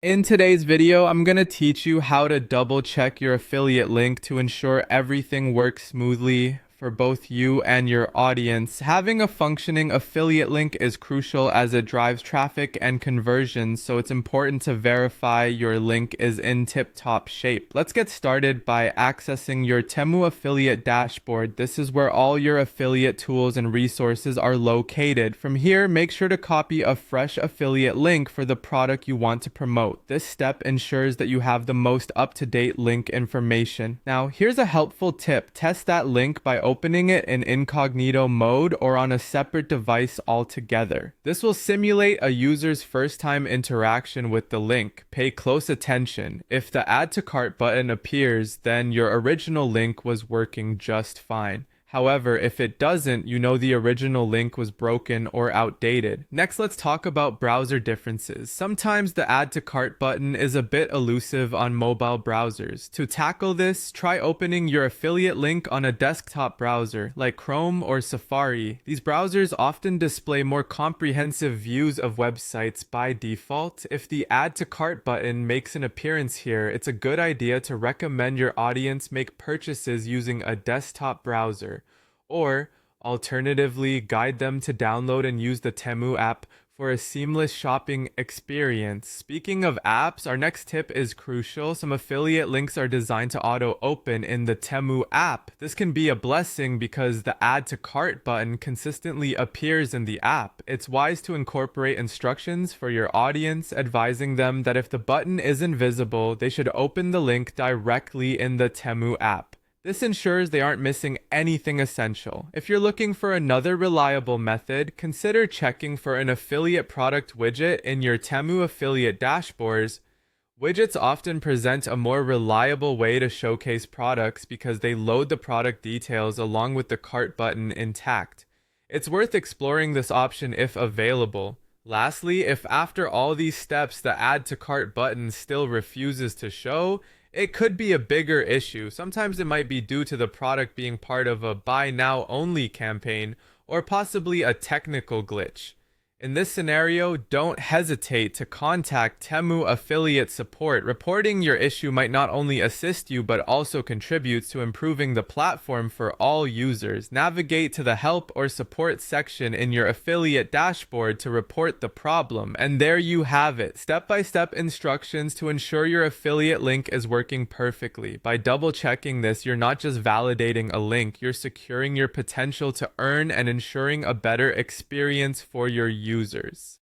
In today's video, I'm going to teach you how to double check your affiliate link to ensure everything works smoothly for both you and your audience. Having a functioning affiliate link is crucial as it drives traffic and conversions, so it's important to verify your link is in tip-top shape. Let's get started by accessing your Temu affiliate dashboard. This is where all your affiliate tools and resources are located. From here, make sure to copy a fresh affiliate link for the product you want to promote. This step ensures that you have the most up-to-date link information. Now, here's a helpful tip. Test that link by opening it in incognito mode or on a separate device altogether. This will simulate a user's first-time interaction with the link. Pay close attention. If the Add to Cart button appears, then your original link was working just fine. However, if it doesn't, you know the original link was broken or outdated. Next, let's talk about browser differences. Sometimes the Add to Cart button is a bit elusive on mobile browsers. To tackle this, try opening your affiliate link on a desktop browser like Chrome or Safari. These browsers often display more comprehensive views of websites by default. If the Add to Cart button makes an appearance here, it's a good idea to recommend your audience make purchases using a desktop browser. Or, alternatively, guide them to download and use the Temu app for a seamless shopping experience. Speaking of apps, our next tip is crucial. Some affiliate links are designed to auto-open in the Temu app. This can be a blessing because the Add to Cart button consistently appears in the app. It's wise to incorporate instructions for your audience, advising them that if the button isn't visible, they should open the link directly in the Temu app. This ensures they aren't missing anything essential. If you're looking for another reliable method, consider checking for an affiliate product widget in your Temu affiliate dashboards. Widgets often present a more reliable way to showcase products because they load the product details along with the cart button intact. It's worth exploring this option if available. Lastly, if after all these steps the Add to Cart button still refuses to show, it could be a bigger issue. Sometimes it might be due to the product being part of a buy now only campaign or possibly a technical glitch. In this scenario, don't hesitate to contact Temu affiliate support. Reporting your issue might not only assist you but also contributes to improving the platform for all users. Navigate to the help or support section in your affiliate dashboard to report the problem. And there you have it, step-by-step instructions to ensure your affiliate link is working perfectly. By double-checking this, you're not just validating a link, you're securing your potential to earn and ensuring a better experience for your users.